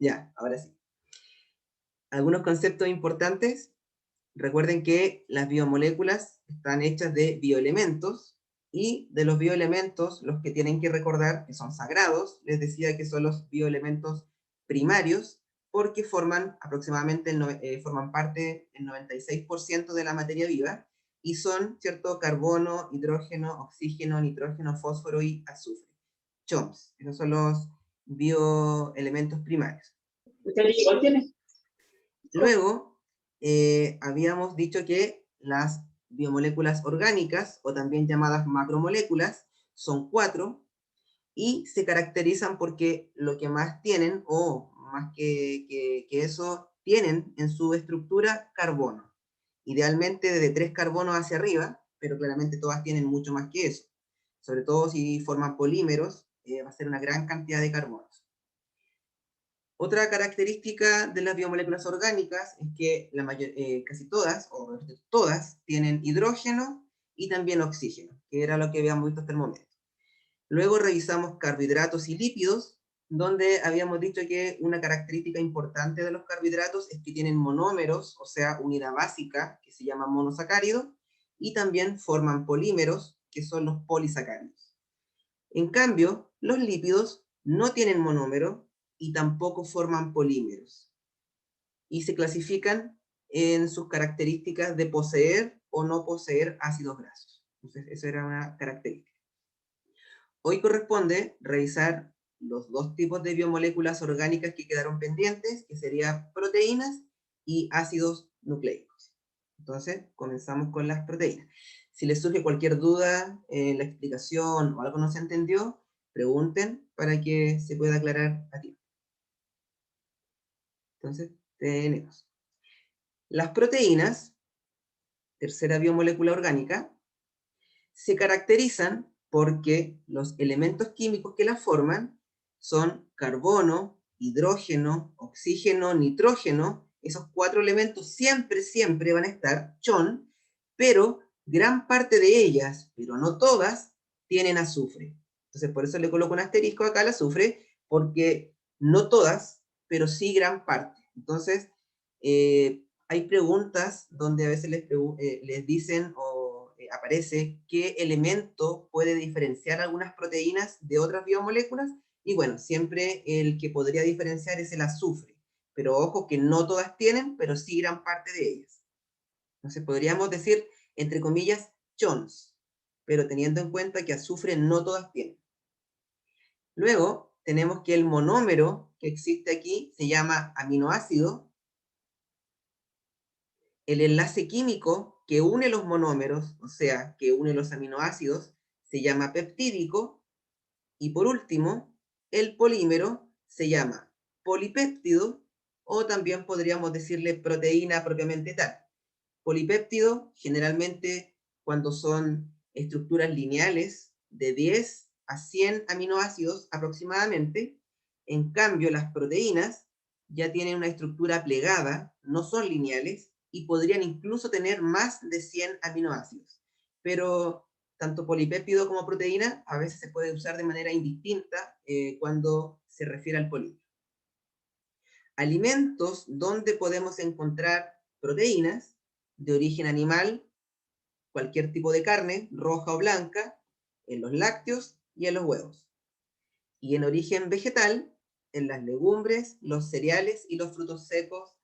Ya, ahora sí. Algunos conceptos importantes. Recuerden que las biomoléculas están hechas de bioelementos, y de los bioelementos, los que tienen que recordar que son sagrados, les decía que son los bioelementos primarios, porque forman aproximadamente forman parte del 96% de la materia viva, y son, ¿cierto?, carbono, hidrógeno, oxígeno, nitrógeno, fósforo y azufre. CHOMS, esos son los bioelementos primarios. ¿Usted igual tiene? Luego, habíamos dicho que las biomoléculas orgánicas, o también llamadas macromoléculas, son 4, y se caracterizan porque lo que más tienen, o más que eso, tienen en su estructura carbono. Idealmente desde 3 carbonos hacia arriba, pero claramente todas tienen mucho más que eso. Sobre todo si forman polímeros, va a ser una gran cantidad de carbonos. Otra característica de las biomoléculas orgánicas es que casi todas, o todas, tienen hidrógeno y también oxígeno, que era lo que habíamos visto hasta el momento. Luego revisamos carbohidratos y lípidos, donde habíamos dicho que una característica importante de los carbohidratos es que tienen monómeros, o sea, unidad básica, que se llama monosacárido, y también forman polímeros, que son los polisacáridos. En cambio, los lípidos no tienen monómero y tampoco forman polímeros, y se clasifican en sus características de poseer o no poseer ácidos grasos. Entonces, esa era una característica. Hoy corresponde revisar los dos tipos de biomoléculas orgánicas que quedaron pendientes, que serían proteínas y ácidos nucleicos. Entonces, comenzamos con las proteínas. Si les surge cualquier duda en la explicación o algo no se entendió, pregunten para que se pueda aclarar a tiempo. Entonces, tenemos las proteínas, tercera biomolécula orgánica, se caracterizan porque los elementos químicos que las forman son carbono, hidrógeno, oxígeno, nitrógeno. Esos 4 elementos siempre van a estar, pero gran parte de ellas, pero no todas, tienen azufre. Entonces por eso le coloco un asterisco acá al azufre, porque no todas, pero sí gran parte. Entonces, hay preguntas donde a veces les dicen o aparece qué elemento puede diferenciar algunas proteínas de otras biomoléculas, y bueno, siempre el que podría diferenciar es el azufre, pero ojo que no todas tienen, pero sí gran parte de ellas. Entonces podríamos decir, entre comillas, CHONS, pero teniendo en cuenta que azufre no todas tienen. Luego tenemos que el monómero que existe aquí se llama aminoácido. El enlace químico que une los monómeros, o sea, que une los aminoácidos, se llama peptídico. Y por último, el polímero se llama polipéptido, o también podríamos decirle proteína propiamente tal. Polipéptido, generalmente cuando son estructuras lineales de 10 a 100 aminoácidos aproximadamente. En cambio, las proteínas ya tienen una estructura plegada, no son lineales, y podrían incluso tener más de 100 aminoácidos. Pero tanto polipéptido como proteína a veces se puede usar de manera indistinta cuando se refiere al polímero. Alimentos donde podemos encontrar proteínas de origen animal, cualquier tipo de carne, roja o blanca, en los lácteos y en los huevos. Y en origen vegetal, en las legumbres, los cereales y los frutos secos,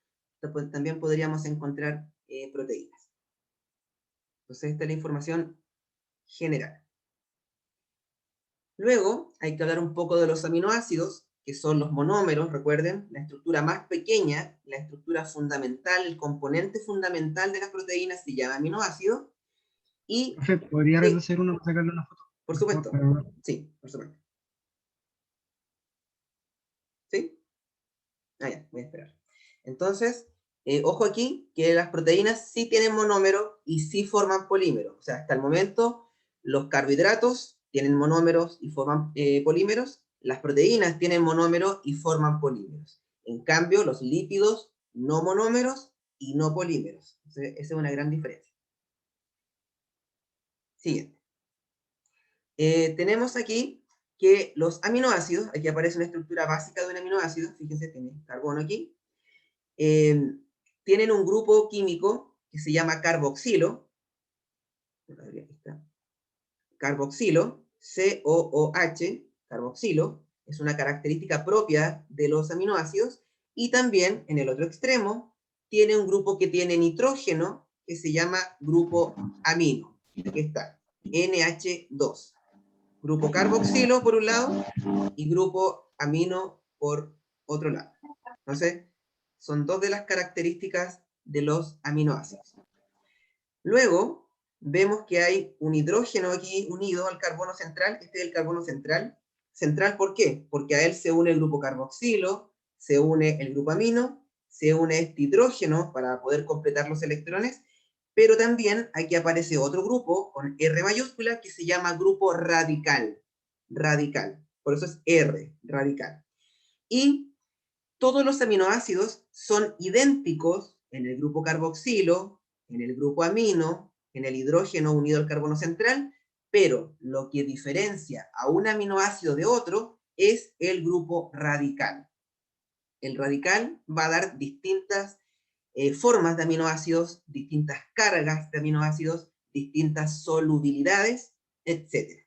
también podríamos encontrar proteínas. Entonces, esta es la información general. Luego, hay que hablar un poco de los aminoácidos, que son los monómeros, recuerden, la estructura más pequeña, la estructura fundamental, el componente fundamental de las proteínas se llama aminoácido. Y Profe, ¿podría hacer uno para sacarle una foto? por supuesto, sí, por supuesto. ¿Sí? Ah, ya, voy a esperar. Entonces, ojo aquí, que las proteínas sí tienen monómero y sí forman polímeros. O sea, hasta el momento, los carbohidratos tienen monómeros y forman polímeros, las proteínas tienen monómero y forman polímeros. En cambio, los lípidos, no monómeros y no polímeros. Entonces, esa es una gran diferencia. Siguiente. Tenemos aquí que los aminoácidos, aquí aparece una estructura básica de un aminoácido, fíjense, tiene carbono aquí, tienen un grupo químico que se llama carboxilo, carboxilo, COOH, carboxilo, es una característica propia de los aminoácidos, y también en el otro extremo tiene un grupo que tiene nitrógeno, que se llama grupo amino. Aquí está, NH2. Grupo carboxilo por un lado y grupo amino por otro lado. Entonces, son dos de las características de los aminoácidos. Luego, vemos que hay un hidrógeno aquí unido al carbono central. Este es el carbono central. ¿Central por qué? Porque a él se une el grupo carboxilo, se une el grupo amino, se une este hidrógeno para poder completar los electrones, pero también aquí aparece otro grupo con R mayúscula que se llama grupo radical. Radical. Por eso es R, radical. Y todos los aminoácidos son idénticos en el grupo carboxilo, en el grupo amino, en el hidrógeno unido al carbono central, pero lo que diferencia a un aminoácido de otro es el grupo radical. El radical va a dar distintas formas de aminoácidos, distintas cargas de aminoácidos, distintas solubilidades, etc.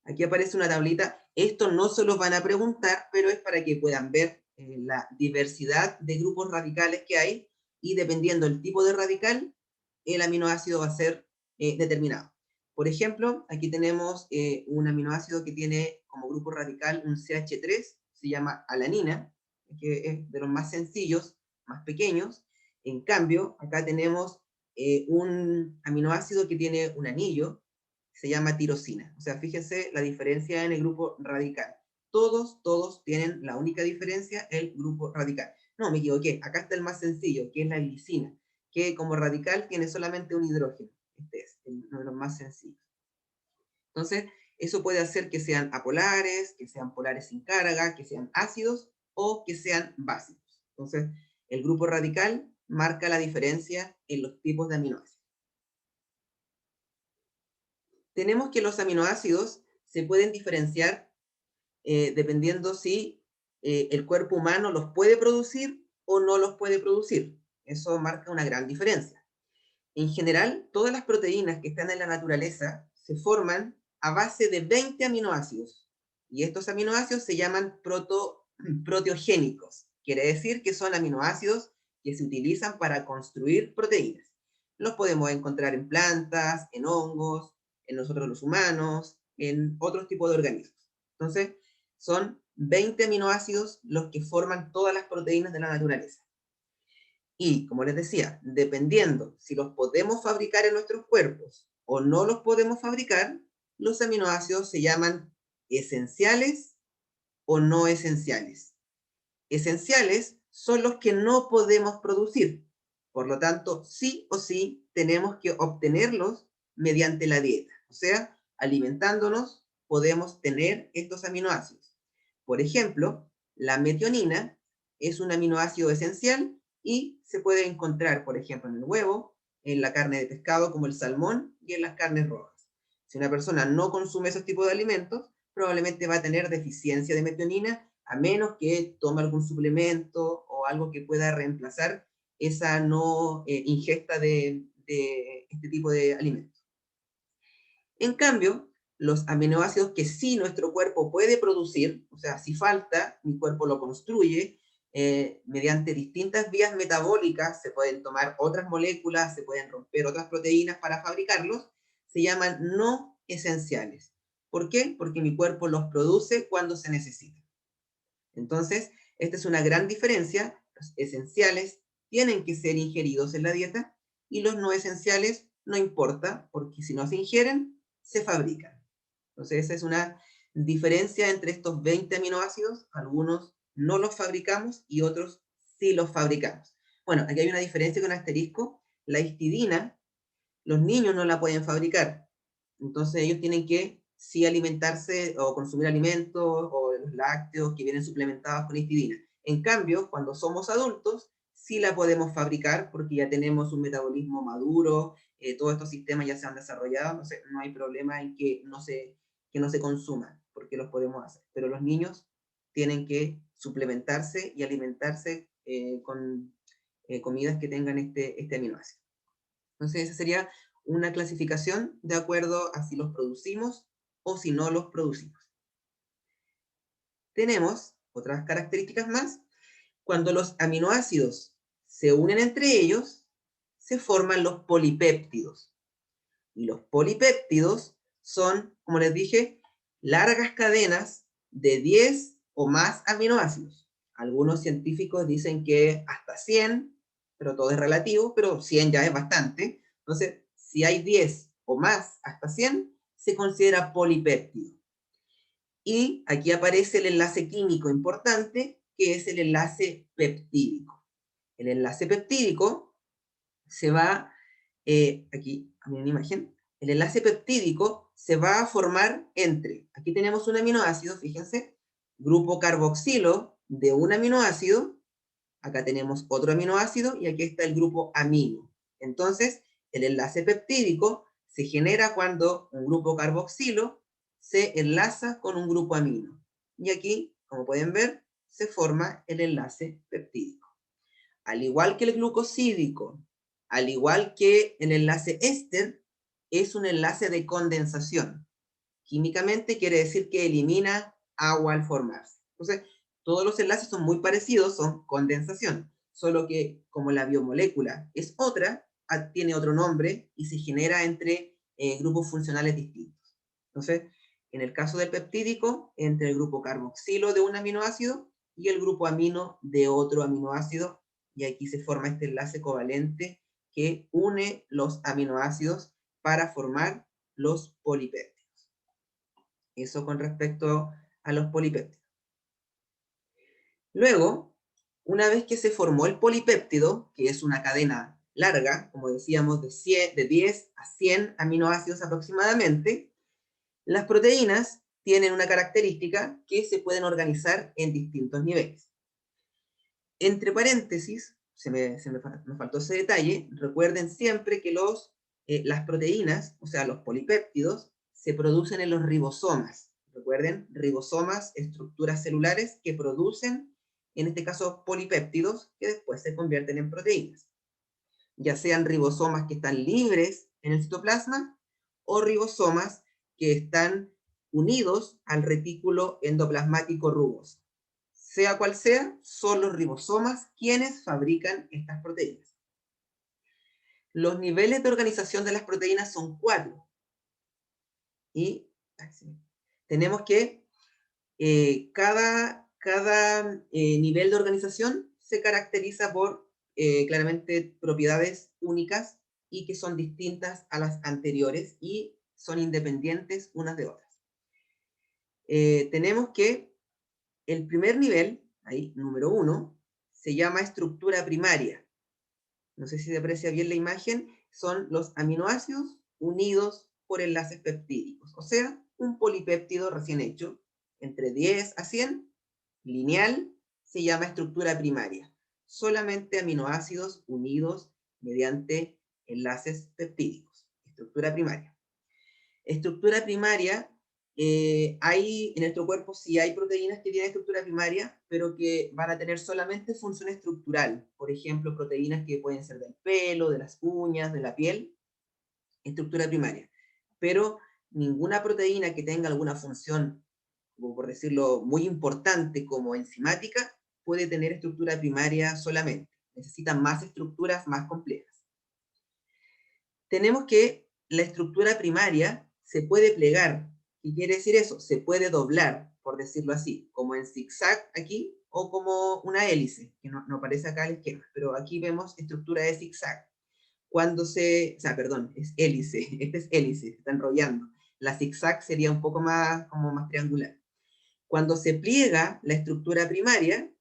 Aquí aparece una tablita. Esto no se los van a preguntar, pero es para que puedan ver la diversidad de grupos radicales que hay, y dependiendo del tipo de radical, el aminoácido va a ser determinado. Por ejemplo, aquí tenemos un aminoácido que tiene como grupo radical un CH3, se llama alanina, que es de los más sencillos, más pequeños. En cambio, acá tenemos un aminoácido que tiene un anillo, se llama tirosina. O sea, fíjense la diferencia en el grupo radical. Todos tienen la única diferencia, el grupo radical. No, me equivoqué. Acá está el más sencillo, que es la glicina, que como radical tiene solamente un hidrógeno. Este es uno de los más sencillos. Entonces, eso puede hacer que sean apolares, que sean polares sin carga, que sean ácidos o que sean básicos. Entonces, el grupo radical marca la diferencia en los tipos de aminoácidos. Tenemos que los aminoácidos se pueden diferenciar dependiendo si el cuerpo humano los puede producir o no los puede producir. Eso marca una gran diferencia. En general, todas las proteínas que están en la naturaleza se forman a base de 20 aminoácidos. Y estos aminoácidos se llaman proteogénicos. Quiere decir que son aminoácidos que se utilizan para construir proteínas. Los podemos encontrar en plantas, en hongos, en nosotros los humanos, en otros tipos de organismos. Entonces, son 20 aminoácidos los que forman todas las proteínas de la naturaleza. Y, como les decía, dependiendo si los podemos fabricar en nuestros cuerpos o no los podemos fabricar, los aminoácidos se llaman esenciales o no esenciales. Esenciales son los que no podemos producir. Por lo tanto, sí o sí tenemos que obtenerlos mediante la dieta. O sea, alimentándonos podemos tener estos aminoácidos. Por ejemplo, la metionina es un aminoácido esencial y se puede encontrar, por ejemplo, en el huevo, en la carne de pescado como el salmón y en las carnes rojas. Si una persona no consume esos tipos de alimentos, probablemente va a tener deficiencia de metionina, a menos que tome algún suplemento o algo que pueda reemplazar esa no ingesta de este tipo de alimentos. En cambio, los aminoácidos que sí nuestro cuerpo puede producir, o sea, si falta, mi cuerpo lo construye, mediante distintas vías metabólicas, se pueden tomar otras moléculas, se pueden romper otras proteínas para fabricarlos, se llaman no esenciales. ¿Por qué? Porque mi cuerpo los produce cuando se necesita. Entonces, esta es una gran diferencia. Los esenciales tienen que ser ingeridos en la dieta y los no esenciales no importa, porque si no se ingieren, se fabrican. Entonces, esa es una diferencia entre estos 20 aminoácidos. Algunos no los fabricamos y otros sí los fabricamos. Bueno, aquí hay una diferencia con asterisco. La histidina, los niños no la pueden fabricar. Entonces, ellos tienen que sí alimentarse o consumir alimentos o los lácteos que vienen suplementados con histidina. En cambio, cuando somos adultos, sí la podemos fabricar porque ya tenemos un metabolismo maduro, todos estos sistemas ya se han desarrollado, entonces no hay problema en que no se consuma. porque los podemos hacer, pero los niños tienen que suplementarse y alimentarse con comidas que tengan este aminoácido. Entonces esa sería una clasificación de acuerdo a si los producimos o si no los producimos. Tenemos otras características más. Cuando los aminoácidos se unen entre ellos, se forman los polipéptidos. Y los polipéptidos son, como les dije, largas cadenas de 10 o más aminoácidos. Algunos científicos dicen que hasta 100, pero todo es relativo, pero 100 ya es bastante. Entonces, si hay 10 o más hasta 100, se considera polipéptido. Y aquí aparece el enlace químico importante, que es el enlace peptídico. El enlace peptídico se va, aquí, a una imagen, el enlace peptídico se va a formar entre, aquí tenemos un aminoácido, fíjense, grupo carboxilo de un aminoácido, acá tenemos otro aminoácido y aquí está el grupo amino. Entonces, el enlace peptídico se genera cuando un grupo carboxilo se enlaza con un grupo amino. Y aquí, como pueden ver, se forma el enlace peptídico. Al igual que el glucosídico, al igual que el enlace éster, es un enlace de condensación. Químicamente quiere decir que elimina agua al formarse. Entonces, todos los enlaces son muy parecidos, son condensación, solo que como la biomolécula es otra, tiene otro nombre y se genera entre grupos funcionales distintos. Entonces, en el caso del peptídico, entre el grupo carboxilo de un aminoácido y el grupo amino de otro aminoácido, y aquí se forma este enlace covalente que une los aminoácidos para formar los polipéptidos. Eso con respecto a los polipéptidos. Luego, una vez que se formó el polipéptido, que es una cadena larga, como decíamos, de 10 a 100 aminoácidos aproximadamente, las proteínas tienen una característica que se pueden organizar en distintos niveles. Entre paréntesis, me faltó ese detalle, recuerden siempre que las proteínas, o sea, los polipéptidos, se producen en los ribosomas. Recuerden, ribosomas, estructuras celulares que producen, en este caso, polipéptidos que después se convierten en proteínas. Ya sean ribosomas que están libres en el citoplasma o ribosomas que están unidos al retículo endoplasmático rugoso. Sea cual sea, son los ribosomas quienes fabrican estas proteínas. Los niveles de organización de las proteínas son 4. Y tenemos que cada nivel de organización se caracteriza por claramente propiedades únicas y que son distintas a las anteriores y son independientes unas de otras. Tenemos que el primer nivel, ahí, número 1, se llama estructura primaria. No sé si se aprecia bien la imagen, son los aminoácidos unidos por enlaces peptídicos, o sea, un polipéptido recién hecho, entre 10 a 100, lineal, se llama estructura primaria. Solamente aminoácidos unidos mediante enlaces peptídicos. Estructura primaria. Estructura primaria, hay en nuestro cuerpo sí hay proteínas que tienen estructura primaria, pero que van a tener solamente función estructural. Por ejemplo, proteínas que pueden ser del pelo, de las uñas, de la piel, estructura primaria. Pero ninguna proteína que tenga alguna función, como por decirlo, muy importante como enzimática, puede tener estructura primaria solamente. Necesitan más estructuras más complejas. Tenemos que la estructura primaria se puede plegar. ¿Qué quiere decir eso? Se puede doblar, por decirlo así, como en zigzag aquí, o como una hélice, que no aparece acá al esquema, pero aquí vemos estructura de zigzag. Es hélice, este es hélice, se está enrollando. La zigzag sería un poco más, como más triangular. Cuando se pliega la estructura primaria,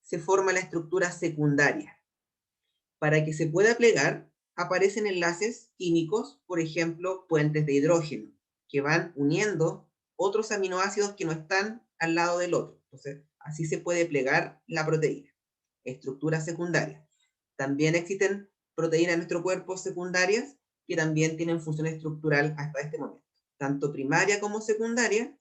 se forma la estructura secundaria. Para que se pueda plegar, aparecen enlaces químicos, por ejemplo, puentes de hidrógeno, que van uniendo otros aminoácidos que no están al lado del otro. Entonces, así se puede plegar la proteína. Estructura secundaria. También existen proteínas en nuestro cuerpo secundarias que también tienen función estructural hasta este momento. Tanto primaria como secundaria,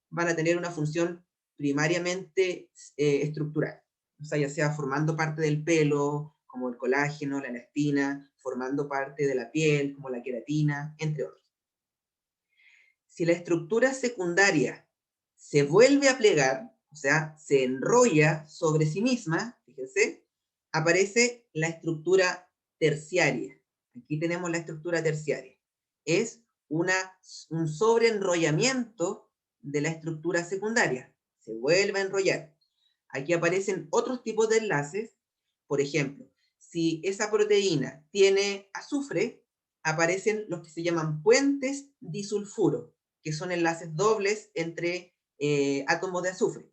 van a tener una función primariamente estructural. O sea, ya sea formando parte del pelo, como el colágeno, la elastina, formando parte de la piel, como la queratina, entre otros. Si la estructura secundaria se vuelve a plegar, o sea, se enrolla sobre sí misma, fíjense, aparece la estructura terciaria. Aquí tenemos la estructura terciaria. Es un sobreenrollamiento de la estructura secundaria. Se vuelve a enrollar. Aquí aparecen otros tipos de enlaces. Por ejemplo, si esa proteína tiene azufre, aparecen los que se llaman puentes disulfuro, que son enlaces dobles entre átomos de azufre.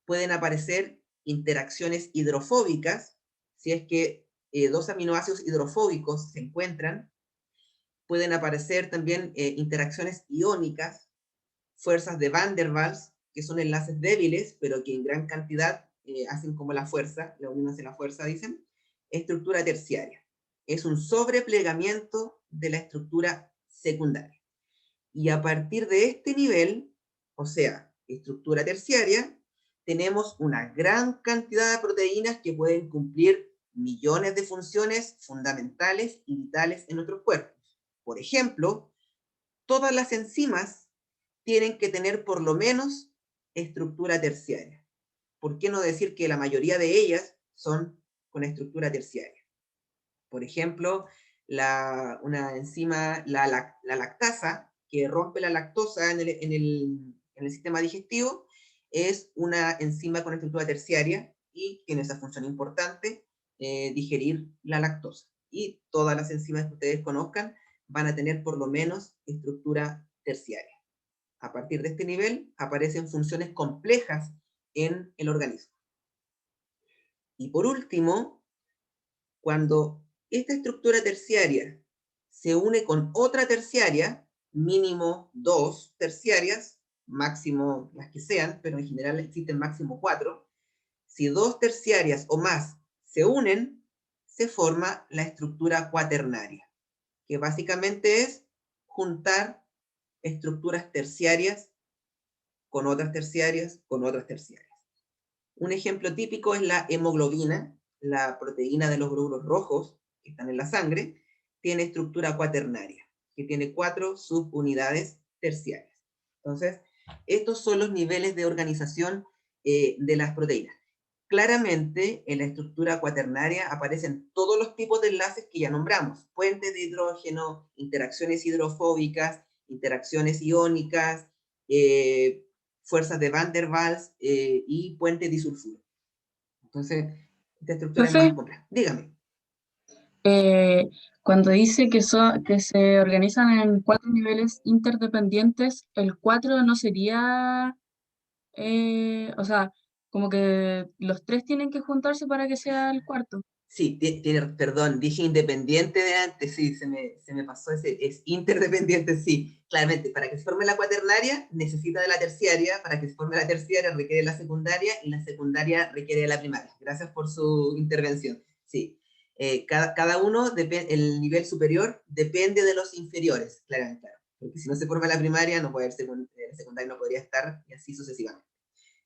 Pueden aparecer interacciones hidrofóbicas, si es que dos aminoácidos hidrofóbicos se encuentran. Pueden aparecer también interacciones iónicas, fuerzas de Van der Waals, que son enlaces débiles, pero que en gran cantidad hacen como la fuerza, la unión hace la fuerza, dicen. Estructura terciaria. Es un sobreplegamiento de la estructura secundaria. Y a partir de este nivel, o sea, estructura terciaria, tenemos una gran cantidad de proteínas que pueden cumplir millones de funciones fundamentales y vitales en nuestros cuerpos. Por ejemplo, todas las enzimas tienen que tener por lo menos estructura terciaria. ¿Por qué no decir que la mayoría de ellas son con estructura terciaria? Por ejemplo, una enzima, la lactasa, que rompe la lactosa en el sistema digestivo, es una enzima con estructura terciaria y tiene esa función importante, digerir la lactosa. Y todas las enzimas que ustedes conozcan van a tener por lo menos estructura terciaria. A partir de este nivel aparecen funciones complejas en el organismo. Y por último, cuando esta estructura terciaria se une con otra terciaria, mínimo 2 terciarias, máximo las que sean, pero en general existen máximo 4, si 2 terciarias o más se unen, se forma la estructura cuaternaria, que básicamente es juntar estructuras terciarias con otras terciarias, con otras terciarias. Un ejemplo típico es la hemoglobina, la proteína de los glóbulos rojos que están en la sangre, tiene estructura cuaternaria, que tiene 4 subunidades terciarias. Entonces, estos son los niveles de organización de las proteínas. Claramente, en la estructura cuaternaria aparecen todos los tipos de enlaces que ya nombramos, puentes de hidrógeno, interacciones hidrofóbicas, interacciones iónicas, fuerzas de Van der Waals y puente disulfuro. Entonces, esta estructura es más compleja. Dígame. Cuando dice que se organizan en 4 niveles interdependientes, el 4 no sería, o sea, como que los 3 tienen que juntarse para que sea el cuarto. Sí, perdón, dije independiente de antes, sí, se me pasó es interdependiente, sí, claramente, para que se forme la cuaternaria necesita de la terciaria, para que se forme la terciaria requiere la secundaria, y la secundaria requiere de la primaria. Gracias por su intervención, sí. Cada uno, el nivel superior, depende de los inferiores, claramente, claro, porque si no se forma la primaria, no puede haber la secundaria no podría estar, y así sucesivamente.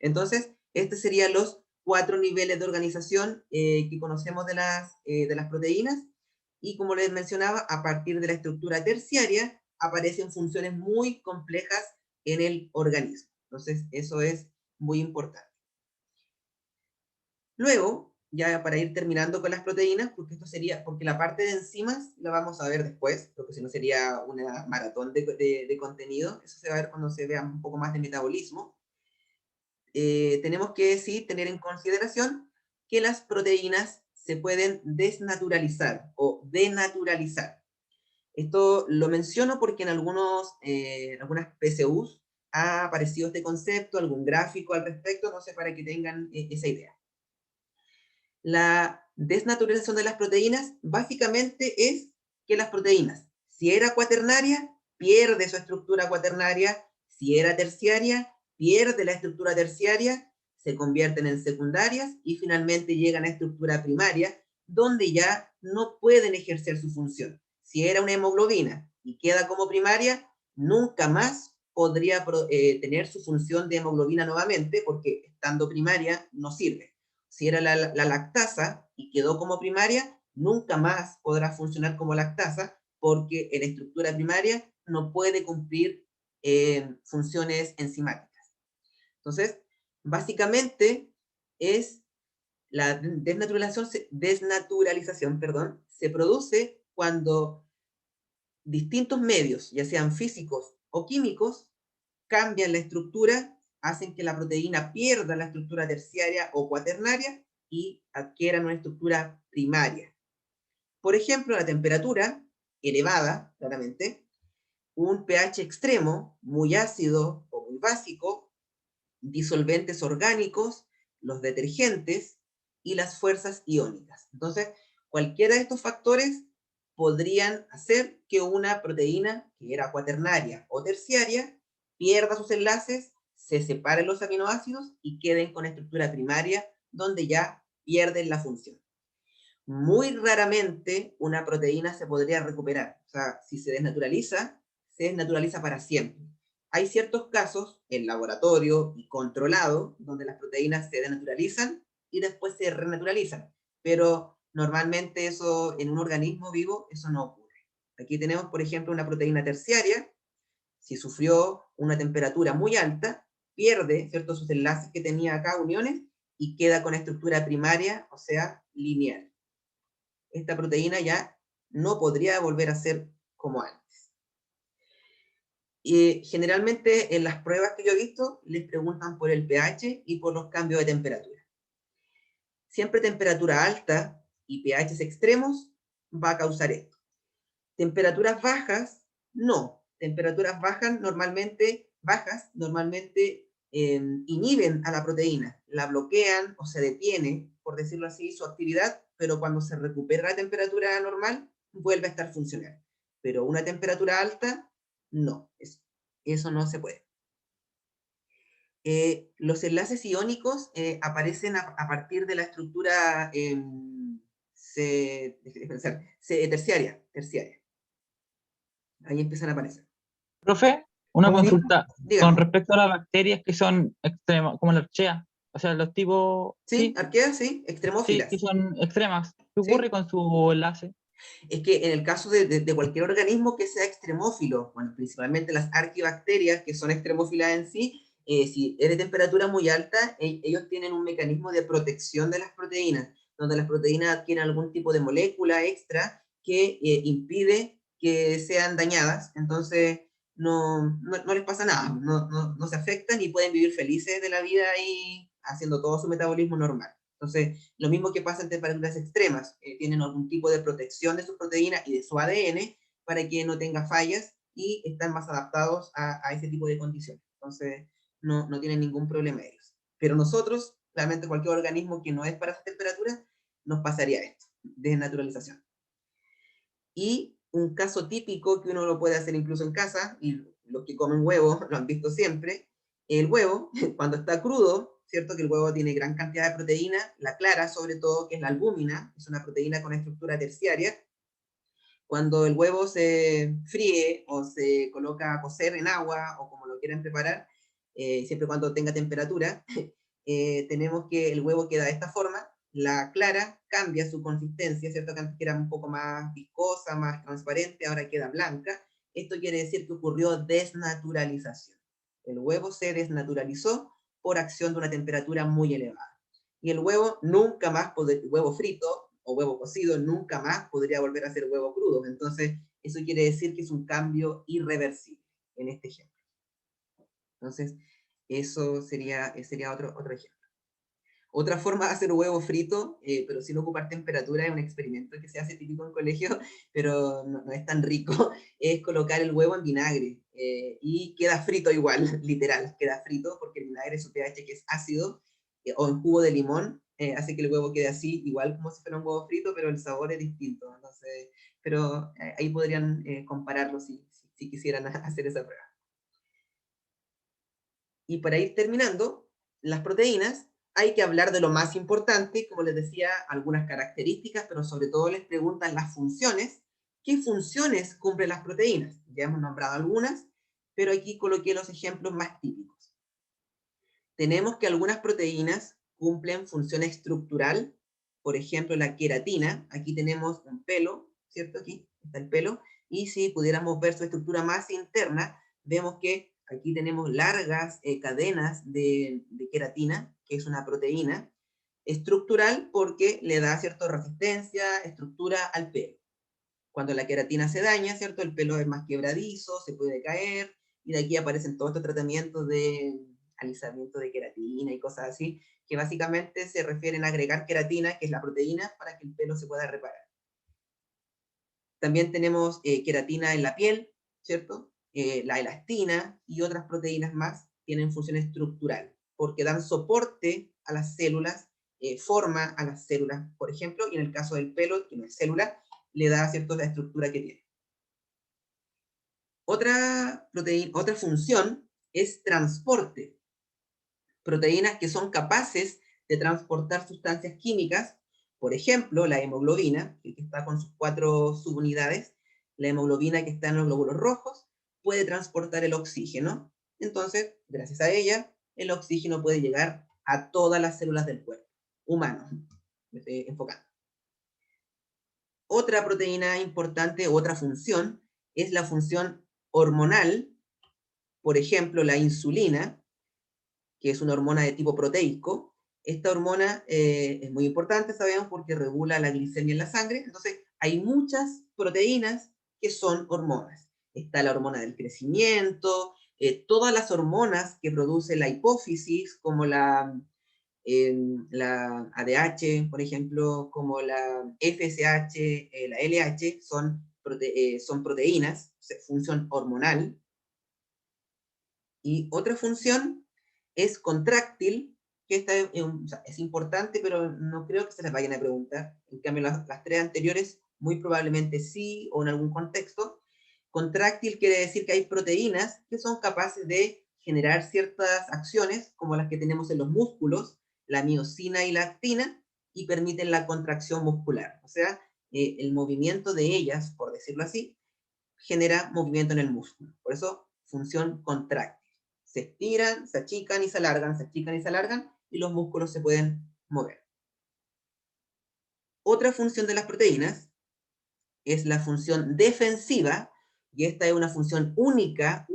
Entonces, estos serían los 4 niveles de organización que conocemos de las proteínas, y como les mencionaba, a partir de la estructura terciaria aparecen funciones muy complejas en el organismo. Entonces, eso es muy importante. Luego, ya para ir terminando con las proteínas, porque la parte de enzimas la vamos a ver después, porque si no sería una maratón de contenido, eso se va a ver cuando se vea un poco más de metabolismo. Tenemos que tener en consideración que las proteínas se pueden desnaturalizar o denaturalizar. Esto lo menciono porque en algunas PSUs ha aparecido este concepto, algún gráfico al respecto, no sé, para que tengan esa idea. La desnaturalización de las proteínas básicamente es que las proteínas, si era cuaternaria, pierde su estructura cuaternaria, si era terciaria, pierde la estructura terciaria, se convierten en secundarias y finalmente llegan a estructura primaria, donde ya no pueden ejercer su función. Si era una hemoglobina y queda como primaria, nunca más podría tener su función de hemoglobina nuevamente, porque estando primaria no sirve. Si era la lactasa y quedó como primaria, nunca más podrá funcionar como lactasa, porque en estructura primaria no puede cumplir funciones enzimáticas. Entonces, básicamente es la desnaturalización, perdón, se produce cuando distintos medios, ya sean físicos o químicos, cambian la estructura, hacen que la proteína pierda la estructura terciaria o cuaternaria y adquieran una estructura primaria. Por ejemplo, la temperatura elevada, claramente, un pH extremo, muy ácido o muy básico, disolventes orgánicos, los detergentes y las fuerzas iónicas. Entonces, cualquiera de estos factores podrían hacer que una proteína que era cuaternaria o terciaria pierda sus enlaces, se separen los aminoácidos y queden con estructura primaria, donde ya pierden la función. Muy raramente una proteína se podría recuperar. O sea, si se desnaturaliza para siempre. Hay ciertos casos en laboratorio y controlado donde las proteínas se desnaturalizan y después se renaturalizan, pero normalmente eso en un organismo vivo eso no ocurre. Aquí tenemos, por ejemplo, una proteína terciaria. Si sufrió una temperatura muy alta, pierde, ¿cierto?, sus enlaces que tenía acá, uniones, y queda con estructura primaria, o sea, lineal. Esta proteína ya no podría volver a ser como antes. Y generalmente en las pruebas que yo he visto les preguntan por el pH y por los cambios de temperatura. Siempre temperatura alta y pHs extremos va a causar esto. Temperaturas bajas, no. Temperaturas bajas normalmente inhiben a la proteína, la bloquean o se detiene, por decirlo así, su actividad, pero cuando se recupera la temperatura normal, vuelve a estar funcional. Pero una temperatura alta, no. Eso no se puede. Los enlaces iónicos aparecen a partir de la estructura terciaria. Ahí empiezan a aparecer. Profe, una ¿Cómo? consulta Dígame. con respecto a las bacterias que son extremas, como la archea, o sea, los tipos, Sí, arqueas, sí, sí, extremófilas. que son extremas. ¿Qué Sí. ocurre con su enlace? Es que en el caso de cualquier organismo que sea extremófilo, bueno, principalmente las arquibacterias, que son extremófilas en sí, si es de temperatura muy alta, ellos tienen un mecanismo de protección de las proteínas, donde las proteínas adquieren algún tipo de molécula extra que impide que sean dañadas, entonces no les pasa nada, no se afectan y pueden vivir felices de la vida ahí haciendo todo su metabolismo normal. Entonces, lo mismo que pasa en temperaturas extremas, tienen algún tipo de protección de sus proteínas y de su ADN para que no tenga fallas y están más adaptados a ese tipo de condiciones. Entonces, no tienen ningún problema ellos. Pero nosotros, realmente cualquier organismo que no es para esa temperatura, nos pasaría esto, desnaturalización. Y un caso típico que uno lo puede hacer incluso en casa, y los que comen huevo lo han visto siempre, el huevo, cuando está crudo, ¿cierto? Que el huevo tiene gran cantidad de proteína, la clara sobre todo, que es la albúmina, es una proteína con estructura terciaria. Cuando el huevo se fríe o se coloca a cocer en agua o como lo quieran preparar, siempre cuando tenga temperatura, tenemos que el huevo queda de esta forma, la clara cambia su consistencia, ¿cierto? Que antes era un poco más viscosa, más transparente, ahora queda blanca. Esto quiere decir que ocurrió desnaturalización. El huevo se desnaturalizó por acción de una temperatura muy elevada. Y el huevo nunca más, huevo frito o huevo cocido, nunca más podría volver a ser huevo crudo. Entonces, eso quiere decir que es un cambio irreversible en este ejemplo. Entonces, eso sería otro ejemplo. Otra forma de hacer huevo frito, pero sin ocupar temperatura, es un experimento que se hace típico en colegio, pero no es tan rico, es colocar el huevo en vinagre y queda frito igual, literal, queda frito porque el vinagre, su pH que es ácido, o en jugo de limón, hace que el huevo quede así, igual como si fuera un huevo frito, pero el sabor es distinto. Entonces, pero ahí podrían compararlo si quisieran hacer esa prueba. Y para ir terminando, las proteínas, hay que hablar de lo más importante, como les decía, algunas características, pero sobre todo les preguntan las funciones. ¿Qué funciones cumplen las proteínas? Ya hemos nombrado algunas, pero aquí coloqué los ejemplos más típicos. Tenemos que algunas proteínas cumplen función estructural, por ejemplo la queratina, aquí tenemos un pelo, ¿cierto? Aquí está el pelo, y si pudiéramos ver su estructura más interna, vemos que aquí tenemos largas cadenas de queratina, que es una proteína, estructural porque le da cierta resistencia, estructura al pelo. Cuando la queratina se daña, ¿cierto? El pelo es más quebradizo, se puede caer, y de aquí aparecen todos estos tratamientos de alisamiento de queratina y cosas así, que básicamente se refieren a agregar queratina, que es la proteína, para que el pelo se pueda reparar. También tenemos queratina en la piel, ¿cierto? La elastina y otras proteínas más tienen función estructural, porque dan soporte a las células, forma a las células, por ejemplo, y en el caso del pelo, que no es célula, le da, ¿cierto?, la estructura que tiene. Otra función es transporte. Proteínas que son capaces de transportar sustancias químicas, por ejemplo, la hemoglobina, que está con sus 4 subunidades, la hemoglobina que está en los glóbulos rojos, puede transportar el oxígeno. Entonces, gracias a ella, el oxígeno puede llegar a todas las células del cuerpo humano. Me estoy enfocando. Otra proteína importante, otra función, es la función hormonal, por ejemplo, la insulina, que es una hormona de tipo proteico. Esta hormona es muy importante, sabemos, porque regula la glicemia en la sangre. Entonces, hay muchas proteínas que son hormonas. Está la hormona del crecimiento, todas las hormonas que produce la hipófisis, como la ADH, por ejemplo, como la FSH, la LH, son proteínas, función hormonal. Y otra función es contráctil, que esta es importante, pero no creo que se las vayan a preguntar. En cambio, las 3 anteriores, muy probablemente sí, o en algún contexto. Contráctil quiere decir que hay proteínas que son capaces de generar ciertas acciones, como las que tenemos en los músculos, la miosina y la actina, y permiten la contracción muscular. O sea, el movimiento de ellas, por decirlo así, genera movimiento en el músculo. Por eso, función contráctil. Se estiran, se achican y se alargan, se achican y se alargan, y los músculos se pueden mover. Otra función de las proteínas es la función defensiva, y esta es una función única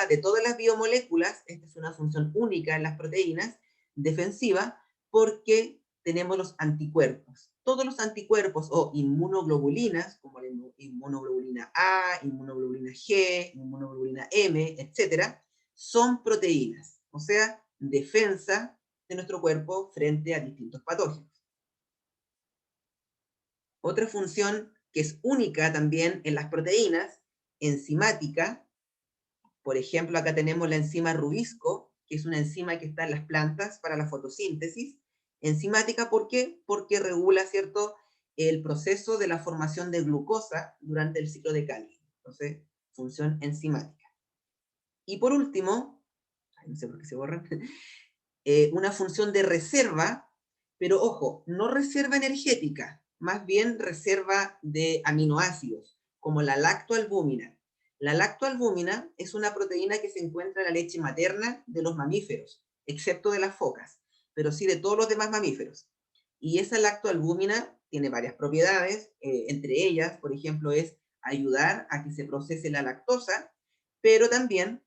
de todas las biomoléculas. Esta es una función única en las proteínas, defensiva, porque tenemos los anticuerpos. Todos los anticuerpos o inmunoglobulinas, como la inmunoglobulina A, inmunoglobulina G, inmunoglobulina M, etc., son proteínas, o sea, defensa de nuestro cuerpo frente a distintos patógenos. Otra función que es única también en las proteínas, enzimática. Por ejemplo, acá tenemos la enzima rubisco, que es una enzima que está en las plantas para la fotosíntesis. Enzimática, ¿por qué? Porque regula, ¿cierto?, el proceso de la formación de glucosa durante el ciclo de Krebs. Entonces, función enzimática. Y por último, no sé por qué se borran, una función de reserva, pero ojo, no reserva energética, más bien reserva de aminoácidos, como la lactoalbúmina. La lactoalbúmina es una proteína que se encuentra en la leche materna de los mamíferos, excepto de las focas, pero sí de todos los demás mamíferos. Y esa lactoalbúmina tiene varias propiedades, entre ellas, por ejemplo, es ayudar a que se procese la lactosa, pero también,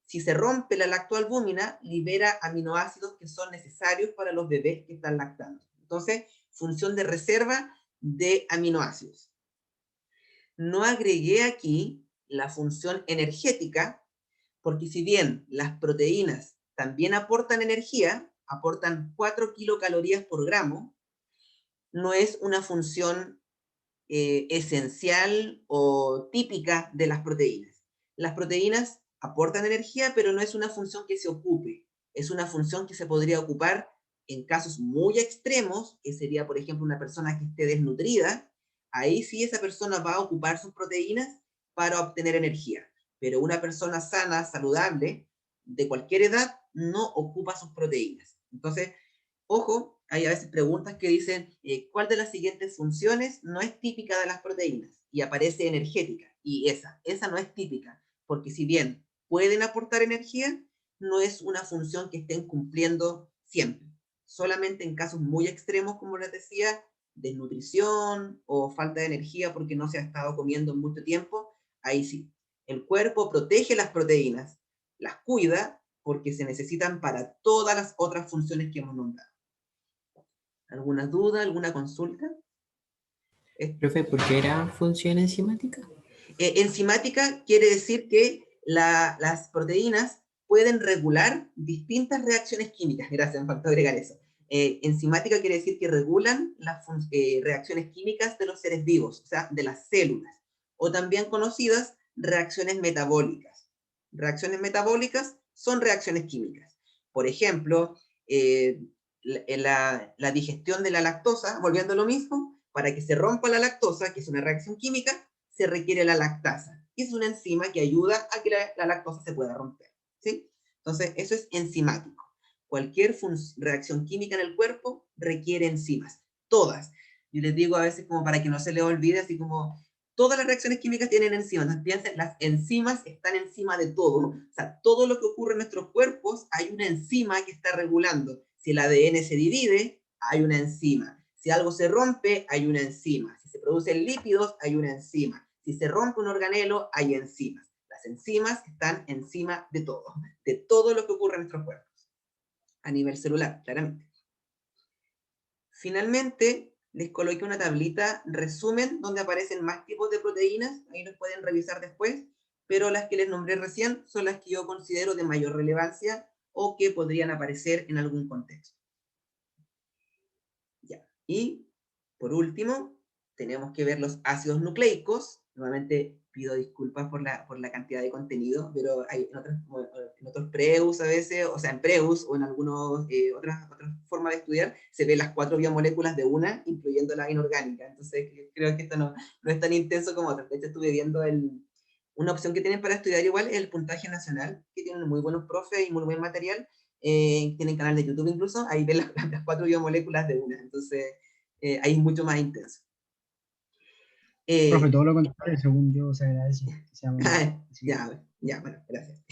si se rompe la lactoalbúmina, libera aminoácidos que son necesarios para los bebés que están lactando. Entonces, función de reserva de aminoácidos. No agregué aquí la función energética, porque si bien las proteínas también aportan energía, aportan 4 kilocalorías por gramo, no es una función esencial o típica de las proteínas. Las proteínas aportan energía, pero no es una función que se ocupe. Es una función que se podría ocupar en casos muy extremos, que sería, por ejemplo, una persona que esté desnutrida. Ahí sí esa persona va a ocupar sus proteínas para obtener energía. Pero una persona sana, saludable, de cualquier edad, no ocupa sus proteínas. Entonces, ojo, hay a veces preguntas que dicen, ¿cuál de las siguientes funciones no es típica de las proteínas? Y aparece energética, y esa no es típica, porque si bien pueden aportar energía, no es una función que estén cumpliendo siempre. Solamente en casos muy extremos, como les decía, desnutrición o falta de energía porque no se ha estado comiendo en mucho tiempo, ahí sí. El cuerpo protege las proteínas, las cuida porque se necesitan para todas las otras funciones que hemos nombrado. ¿Alguna duda, alguna consulta? Profe, ¿por qué era función enzimática? Enzimática quiere decir que las proteínas pueden regular distintas reacciones químicas. Gracias, me faltó agregar eso. Enzimática quiere decir que regulan las reacciones químicas de los seres vivos, o sea, de las células, o también conocidas reacciones metabólicas. Reacciones metabólicas son reacciones químicas. Por ejemplo, la digestión de la lactosa, volviendo a lo mismo, para que se rompa la lactosa, que es una reacción química, se requiere la lactasa. Y es una enzima que ayuda a que la lactosa se pueda romper, ¿sí? Entonces, eso es enzimático. Cualquier reacción química en el cuerpo requiere enzimas. Todas. Yo les digo a veces como para que no se les olvide, así como todas las reacciones químicas tienen enzimas. Entonces piensen, las enzimas están encima de todo. O sea, todo lo que ocurre en nuestros cuerpos, hay una enzima que está regulando. Si el ADN se divide, hay una enzima. Si algo se rompe, hay una enzima. Si se producen lípidos, hay una enzima. Si se rompe un organelo, hay enzimas. Las enzimas están encima de todo lo que ocurre en nuestros cuerpos, a nivel celular, claramente. Finalmente, les coloqué una tablita resumen donde aparecen más tipos de proteínas, ahí los pueden revisar después, pero las que les nombré recién son las que yo considero de mayor relevancia o que podrían aparecer en algún contexto. Ya. Y, por último, tenemos que ver los ácidos nucleicos. Nuevamente pido disculpas por la cantidad de contenido, pero hay en otros preus a veces, o sea, en preus o en algunas otras formas de estudiar, se ven las 4 biomoléculas de una, incluyendo la inorgánica. Entonces, creo que esto no es tan intenso como otras. De hecho, estuve viendo una opción que tienen para estudiar igual, el puntaje nacional, que tienen muy buenos profes y muy buen material. Tienen canal de YouTube incluso, ahí ven las 4 biomoléculas de una. Entonces, ahí es mucho más intenso. Profe, todo lo contrario, según yo, se agradece. Bueno, gracias.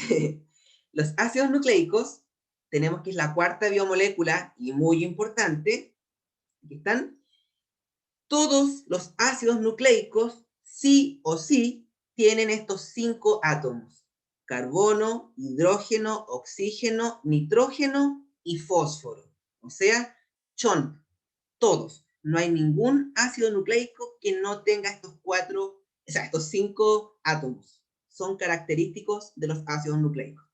Los ácidos nucleicos, tenemos que es la 4ª biomolécula y muy importante. Aquí están. Todos los ácidos nucleicos, sí o sí, tienen estos 5 átomos: carbono, hidrógeno, oxígeno, nitrógeno y fósforo. O sea, todos. No hay ningún ácido nucleico que no tenga estos 5 átomos. Son característicos de los ácidos nucleicos.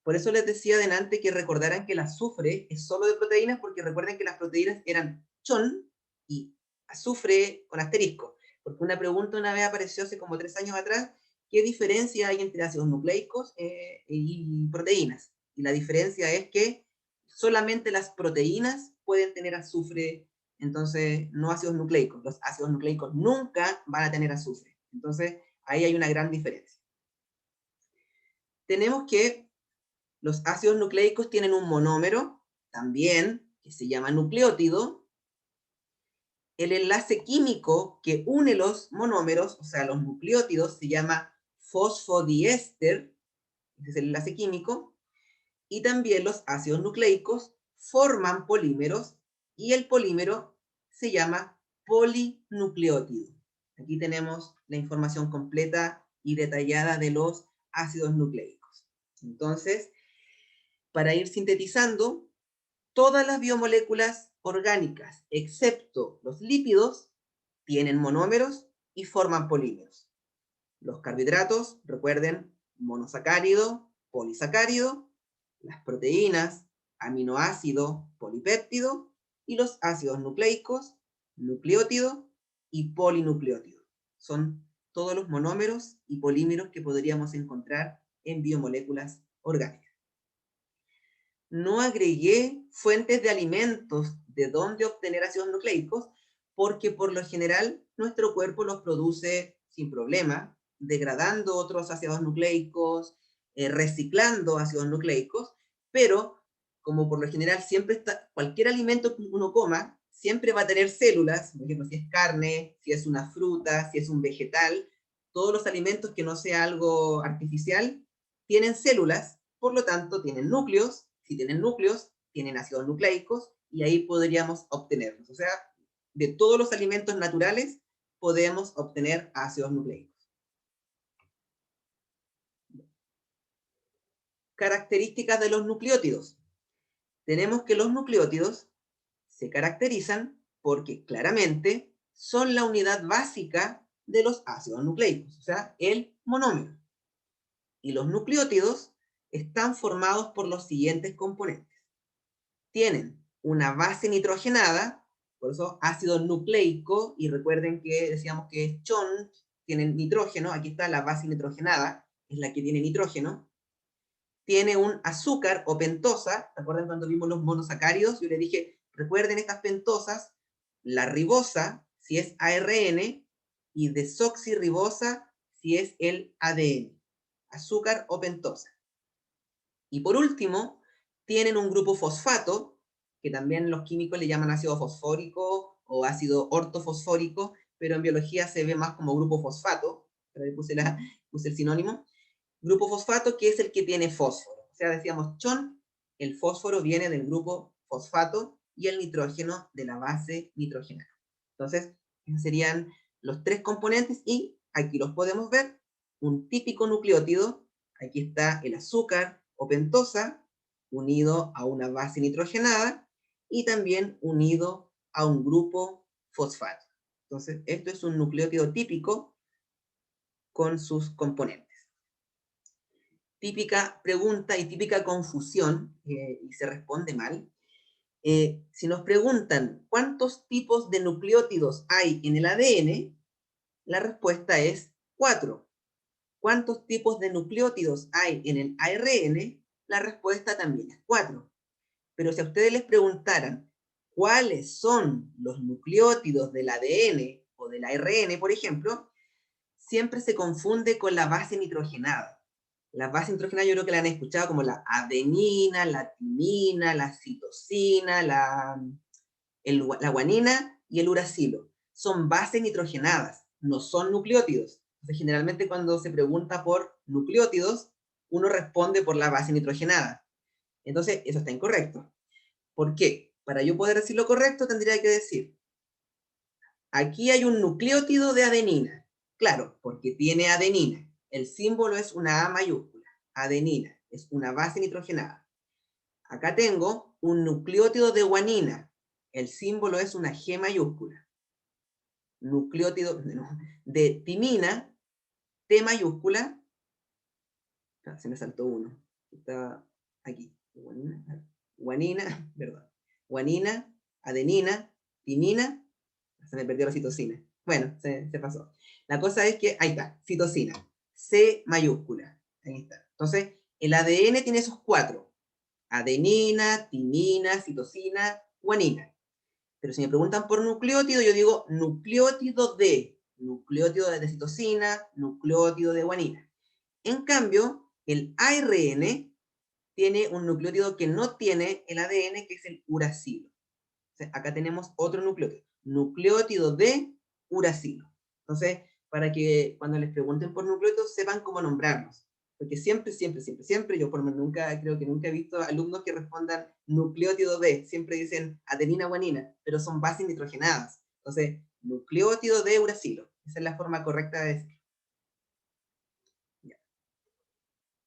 Por eso les decía adelante que recordaran que el azufre es solo de proteínas, porque recuerden que las proteínas eran chon y azufre con asterisco. Porque una pregunta una vez apareció hace como 3 años atrás, ¿qué diferencia hay entre ácidos nucleicos y proteínas? Y la diferencia es que solamente las proteínas pueden tener azufre, entonces no ácidos nucleicos. Los ácidos nucleicos nunca van a tener azufre. Entonces ahí hay una gran diferencia. Tenemos que los ácidos nucleicos tienen un monómero también, que se llama nucleótido. El enlace químico que une los monómeros, o sea, los nucleótidos, se llama fosfodiéster. Ese es el enlace químico. Y también los ácidos nucleicos forman polímeros y el polímero se llama polinucleótido. Aquí tenemos la información completa y detallada de los ácidos nucleicos. Entonces, para ir sintetizando, todas las biomoléculas orgánicas, excepto los lípidos, tienen monómeros y forman polímeros. Los carbohidratos, recuerden, monosacárido, polisacárido. Las proteínas, aminoácido, polipéptido. Y los ácidos nucleicos, nucleótido y polinucleótido. Son todos los monómeros y polímeros que podríamos encontrar en biomoléculas orgánicas. No agregué fuentes de alimentos de dónde obtener ácidos nucleicos, porque por lo general nuestro cuerpo los produce sin problema, degradando otros ácidos nucleicos, reciclando ácidos nucleicos, pero como por lo general siempre está, cualquier alimento que uno coma, siempre va a tener células, por ejemplo, si es carne, si es una fruta, si es un vegetal, todos los alimentos que no sea algo artificial, tienen células, por lo tanto tienen núcleos, si tienen núcleos, tienen ácidos nucleicos, y ahí podríamos obtenerlos. O sea, de todos los alimentos naturales podemos obtener ácidos nucleicos. Características de los nucleótidos. Tenemos que los nucleótidos se caracterizan porque claramente son la unidad básica de los ácidos nucleicos, o sea, el monómero. Y los nucleótidos están formados por los siguientes componentes. Tienen una base nitrogenada, por eso ácido nucleico, y recuerden que decíamos que es CHON, tienen nitrógeno, aquí está la base nitrogenada, es la que tiene nitrógeno. Tiene un azúcar o pentosa, ¿recuerdan cuando vimos los monosacáridos? Yo les dije, recuerden estas pentosas, la ribosa, si es ARN, y desoxirribosa, si es el ADN. Azúcar o pentosa. Y por último, tienen un grupo fosfato, que también los químicos le llaman ácido fosfórico o ácido ortofosfórico, pero en biología se ve más como grupo fosfato, pero ahí puse el sinónimo. Grupo fosfato, que es el que tiene fósforo. O sea, decíamos CHON, el fósforo viene del grupo fosfato y el nitrógeno de la base nitrogenada. Entonces, esos serían los tres componentes y aquí los podemos ver. Un típico nucleótido, aquí está el azúcar o pentosa, unido a una base nitrogenada y también unido a un grupo fosfato. Entonces, esto es un nucleótido típico con sus componentes. Típica pregunta y típica confusión, y se responde mal. Si nos preguntan cuántos tipos de nucleótidos hay en el ADN, la respuesta es 4. ¿Cuántos tipos de nucleótidos hay en el ARN? La respuesta también es 4. Pero si a ustedes les preguntaran cuáles son los nucleótidos del ADN o del ARN, por ejemplo, siempre se confunde con la base nitrogenada. La base nitrogenada yo creo que la han escuchado como la adenina, la timina, la citosina, la guanina y el uracilo. Son bases nitrogenadas, no son nucleótidos. Entonces, generalmente cuando se pregunta por nucleótidos, uno responde por la base nitrogenada. Entonces, eso está incorrecto. ¿Por qué? Para yo poder decir lo correcto, tendría que decir, aquí hay un nucleótido de adenina. Claro, porque tiene adenina. El símbolo es una A mayúscula. Adenina es una base nitrogenada. Acá tengo un nucleótido de guanina. El símbolo es una G mayúscula. Nucleótido de timina, T mayúscula. Se me saltó uno. Está aquí. Guanina, perdón. Guanina, adenina, timina. Se me perdió la citosina. Bueno, se pasó. La cosa es que, ahí está, citosina. C mayúscula. Ahí está. Entonces, el ADN tiene esos 4. Adenina, timina, citosina, guanina. Pero si me preguntan por nucleótido, yo digo nucleótido de citosina, nucleótido de guanina. En cambio, el ARN tiene un nucleótido que no tiene el ADN, que es el uracilo. Entonces, acá tenemos otro nucleótido. Nucleótido de uracilo. Entonces, para que cuando les pregunten por nucleótidos sepan cómo nombrarlos. Porque siempre, yo por lo menos creo que nunca he visto alumnos que respondan nucleótido de, siempre dicen adenina guanina, pero son bases nitrogenadas. Entonces, nucleótido de uracilo. Esa es la forma correcta de decirlo.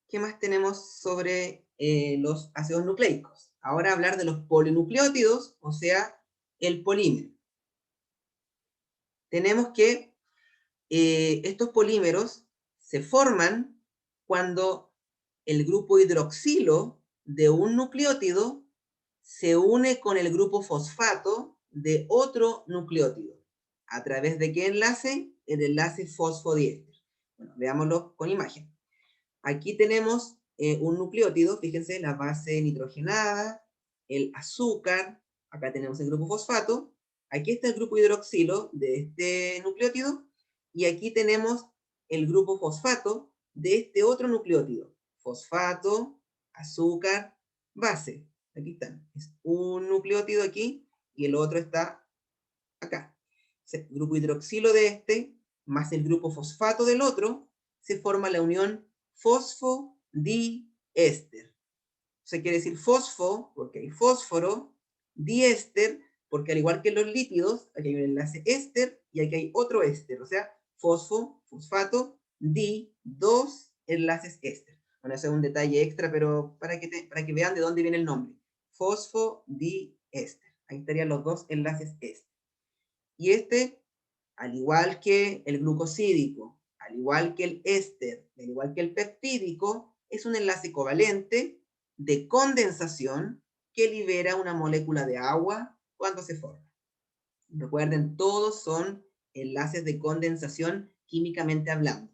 ¿Qué más tenemos sobre los ácidos nucleicos? Ahora hablar de los polinucleótidos, o sea, el polímero. Tenemos que estos polímeros se forman cuando el grupo hidroxilo de un nucleótido se une con el grupo fosfato de otro nucleótido. ¿A través de qué enlace? El enlace fosfodiéster. Bueno, veámoslo con imagen. Aquí tenemos un nucleótido, fíjense, la base nitrogenada, el azúcar, acá tenemos el grupo fosfato, aquí está el grupo hidroxilo de este nucleótido, y aquí tenemos el grupo fosfato de este otro nucleótido. Fosfato, azúcar, base. Aquí están. Es un nucleótido aquí y el otro está acá. El grupo hidroxilo de este más el grupo fosfato del otro se forma la unión fosfo diéster. Se quiere decir fosfo, porque hay fósforo, diéster, porque al igual que los lípidos, aquí hay un enlace éster, y aquí hay otro éster, o sea, fosfo, fosfato, dos enlaces éster. Bueno, ese es un detalle extra, pero para que vean de dónde viene el nombre. Fosfodiéster. Ahí estarían los dos enlaces éster. Y este, al igual que el glucosídico, al igual que el éster, al igual que el peptídico, es un enlace covalente de condensación que libera una molécula de agua cuando se forma. Recuerden, todos son enlaces de condensación químicamente hablando,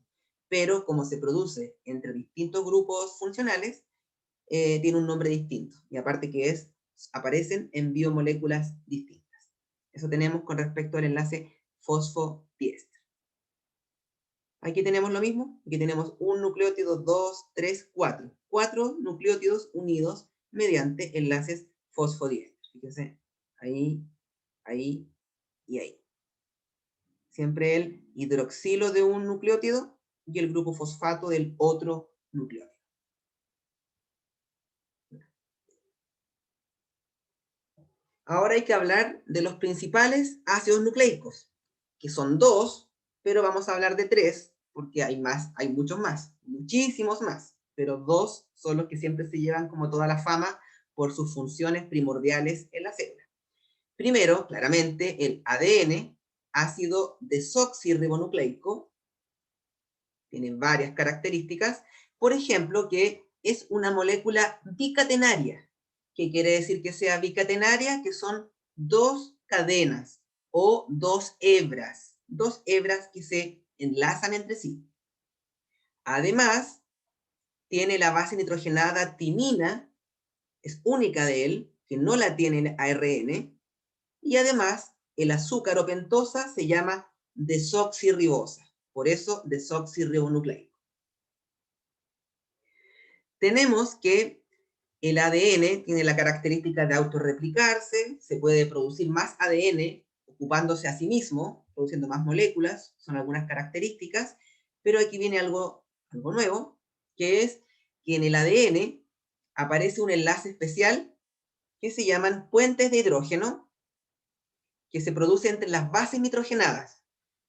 pero como se produce entre distintos grupos funcionales, tiene un nombre distinto, y aparte que aparecen en biomoléculas distintas. Eso tenemos con respecto al enlace fosfodiéster. Aquí tenemos lo mismo, aquí tenemos un nucleótido, 2, 3, 4. 4 nucleótidos unidos mediante enlaces fosfodiéster. Fíjense, ahí, ahí y ahí. Siempre el hidroxilo de un nucleótido y el grupo fosfato del otro nucleótido. Ahora hay que hablar de los principales ácidos nucleicos, que son 2, pero vamos a hablar de 3, porque hay muchos más, muchísimos más, pero 2 son los que siempre se llevan como toda la fama por sus funciones primordiales en la célula. Primero, claramente, el ADN, ácido desoxirribonucleico, tiene varias características, por ejemplo, que es una molécula bicatenaria. ¿Qué quiere decir que sea bicatenaria? Que son 2 cadenas o 2 hebras que se enlazan entre sí. Además, tiene la base nitrogenada timina, es única de él, que no la tiene el ARN, y además el azúcar o pentosa se llama desoxirribosa, por eso desoxirribonucleico. Tenemos que el ADN tiene la característica de autorreplicarse, se puede producir más ADN ocupándose a sí mismo, produciendo más moléculas, son algunas características, pero aquí viene algo nuevo, que es que en el ADN aparece un enlace especial que se llaman puentes de hidrógeno, que se produce entre las bases nitrogenadas.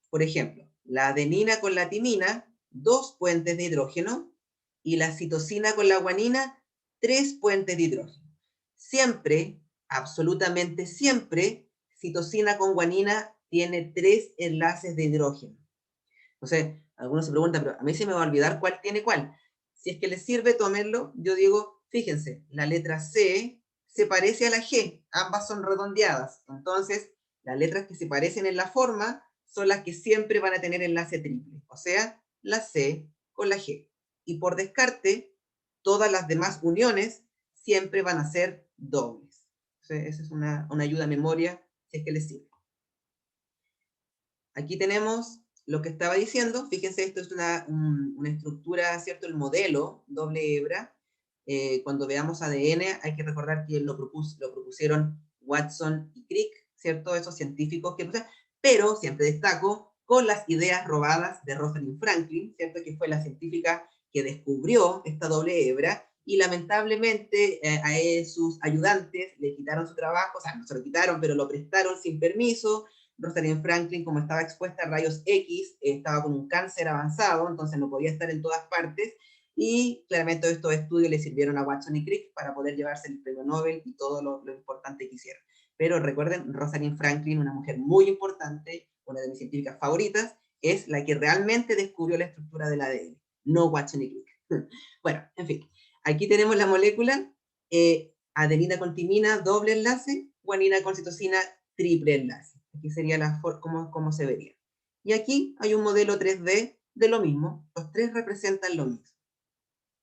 Por ejemplo, la adenina con la timina, 2 puentes de hidrógeno, y la citosina con la guanina, 3 puentes de hidrógeno. Siempre, absolutamente siempre, citosina con guanina tiene 3 enlaces de hidrógeno. Entonces, algunos se preguntan, pero a mí se me va a olvidar cuál tiene cuál. Si es que les sirve, tómenlo. Yo digo, fíjense, la letra C se parece a la G, ambas son redondeadas. Entonces, las letras que se parecen en la forma son las que siempre van a tener enlace triple, o sea, la C con la G. Y por descarte, todas las demás uniones siempre van a ser dobles. Entonces, esa es una ayuda a memoria, si es que les sirve. Aquí tenemos lo que estaba diciendo. Fíjense, esto es una estructura, ¿cierto? El modelo doble hebra. Cuando veamos ADN, hay que recordar que lo propusieron Watson y Crick, ¿cierto? Esos científicos que... Pero, siempre destaco, con las ideas robadas de Rosalind Franklin, ¿cierto? Que fue la científica que descubrió esta doble hebra, y lamentablemente a sus ayudantes le quitaron su trabajo, o sea, no se lo quitaron, pero lo prestaron sin permiso. Rosalind Franklin, como estaba expuesta a rayos X, estaba con un cáncer avanzado, entonces no podía estar en todas partes, y claramente estos estudios le sirvieron a Watson y Crick para poder llevarse el premio Nobel y todo lo importante que hicieron. Pero recuerden, Rosalind Franklin, una mujer muy importante, una de mis científicas favoritas, es la que realmente descubrió la estructura del ADN, no Watson y Crick. Bueno, en fin, aquí tenemos la molécula, adenina con timina, doble enlace, guanina con citosina, triple enlace. Aquí sería cómo se vería. Y aquí hay un modelo 3D de lo mismo. Los tres representan lo mismo.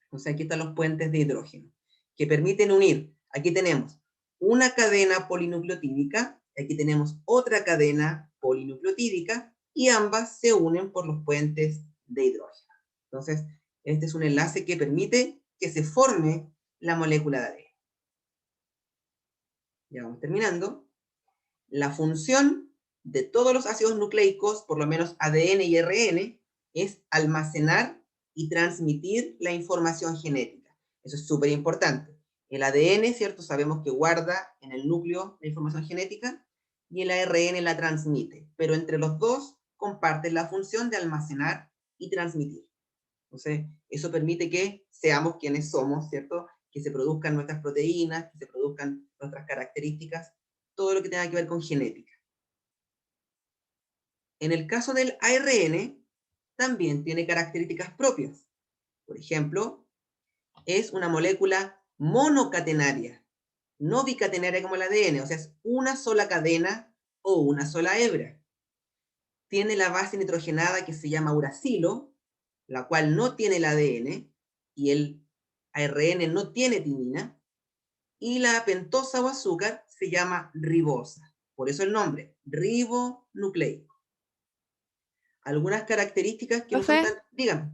Entonces aquí están los puentes de hidrógeno, que permiten unir. Aquí tenemos una cadena polinucleotídica, aquí tenemos otra cadena polinucleotídica, y ambas se unen por los puentes de hidrógeno. Entonces, este es un enlace que permite que se forme la molécula de ADN. Ya vamos terminando. La función de todos los ácidos nucleicos, por lo menos ADN y RN, es almacenar y transmitir la información genética. Eso es súper importante. El ADN, ¿cierto? Sabemos que guarda en el núcleo la información genética y el ARN la transmite, pero entre los dos comparten la función de almacenar y transmitir. Entonces, eso permite que seamos quienes somos, ¿cierto? Que se produzcan nuestras proteínas, que se produzcan nuestras características, todo lo que tenga que ver con genética. En el caso del ARN, también tiene características propias. Por ejemplo, es una molécula monocatenaria, no bicatenaria como el ADN, o sea, es una sola cadena o una sola hebra. Tiene la base nitrogenada que se llama uracilo, la cual no tiene el ADN, y el ARN no tiene timina, y la pentosa o azúcar se llama ribosa. Por eso el nombre, ribonucleico. Algunas características que no son Profe. tan... Dígame.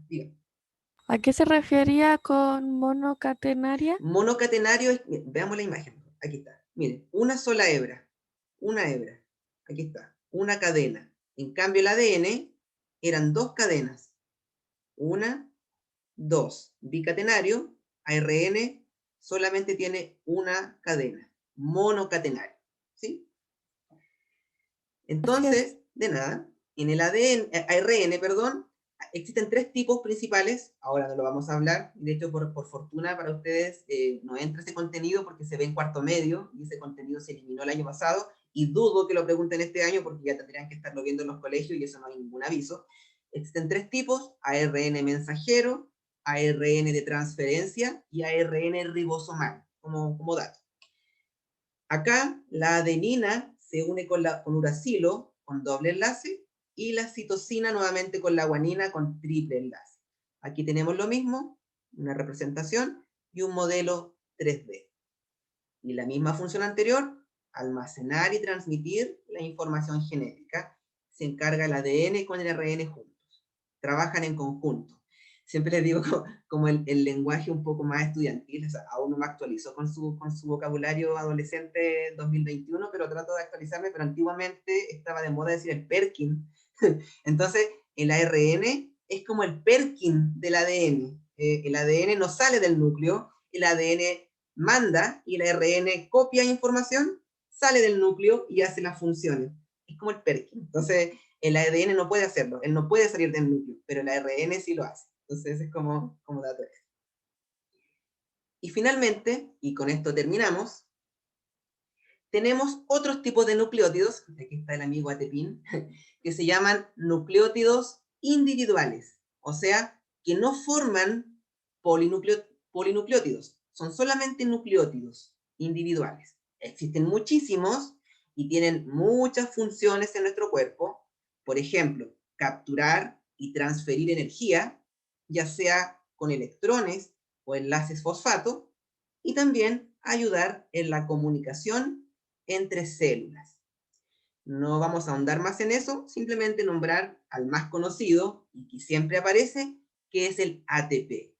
¿A qué se refería con monocatenaria? Monocatenario es... Veamos la imagen. Aquí está. Miren, una sola hebra. Una hebra. Aquí está. Una cadena. En cambio el ADN eran dos cadenas. Una, dos. Bicatenario, ARN solamente tiene una cadena. Monocatenario. ¿Sí? Entonces, de nada, en el ARN, perdón, existen tres tipos principales, ahora no lo vamos a hablar, de hecho por fortuna para ustedes no entra ese contenido porque se ve en cuarto medio, y ese contenido se eliminó el año pasado, y dudo que lo pregunten este año porque ya tendrían que estarlo viendo en los colegios y eso no hay ningún aviso. Existen tres tipos, ARN mensajero, ARN de transferencia y ARN ribosomal, como dato. Acá la adenina se une con uracilo, con doble enlace, y la citosina nuevamente con la guanina con triple enlace. Aquí tenemos lo mismo, una representación y un modelo 3D. Y la misma función anterior, almacenar y transmitir la información genética. Se encarga el ADN con el ARN juntos. Trabajan en conjunto. Siempre les digo como el lenguaje un poco más estudiantil, o sea, aún no me actualizo con su vocabulario adolescente 2021, pero trato de actualizarme, pero antiguamente estaba de moda decir el Perkin. Entonces, el ARN es como el Perkin del ADN. El ADN no sale del núcleo, el ADN manda y el ARN copia información, sale del núcleo y hace las funciones. Es como el Perkin. Entonces, el ADN no puede hacerlo, él no puede salir del núcleo, pero el ARN sí lo hace. Entonces es como dato. Y finalmente, y con esto terminamos, tenemos otros tipos de nucleótidos, aquí está el amigo Atepin, que se llaman nucleótidos individuales, o sea, que no forman polinucleótidos, son solamente nucleótidos individuales. Existen muchísimos y tienen muchas funciones en nuestro cuerpo, por ejemplo, capturar y transferir energía, ya sea con electrones o enlaces fosfato, y también ayudar en la comunicación entre células. No vamos a ahondar más en eso, simplemente nombrar al más conocido, y que siempre aparece, que es el ATP.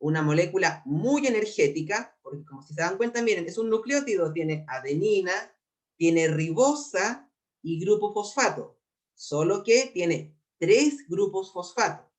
Una molécula muy energética, porque como si se dan cuenta, miren, es un nucleótido, tiene adenina, tiene ribosa y grupo fosfato, solo que tiene 3 grupos fosfato,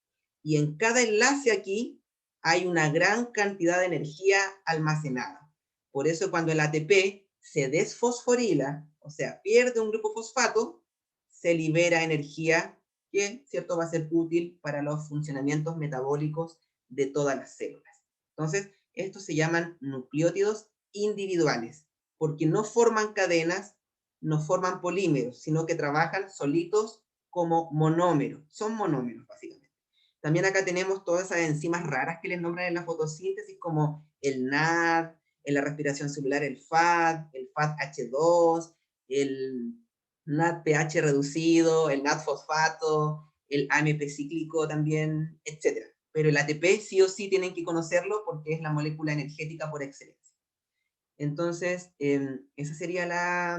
y en cada enlace aquí hay una gran cantidad de energía almacenada. Por eso cuando el ATP se desfosforila, o sea, pierde un grupo fosfato, se libera energía que, ¿cierto?, va a ser útil para los funcionamientos metabólicos de todas las células. Entonces, estos se llaman nucleótidos individuales, porque no forman cadenas, no forman polímeros, sino que trabajan solitos como monómeros. Son monómeros, básicamente. También acá tenemos todas esas enzimas raras que les nombran en la fotosíntesis, como el NAD, en la respiración celular el FADH2, el NADPH reducido, el NAD fosfato, el AMP cíclico también, etc. Pero el ATP sí o sí tienen que conocerlo porque es la molécula energética por excelencia. Entonces, esa sería la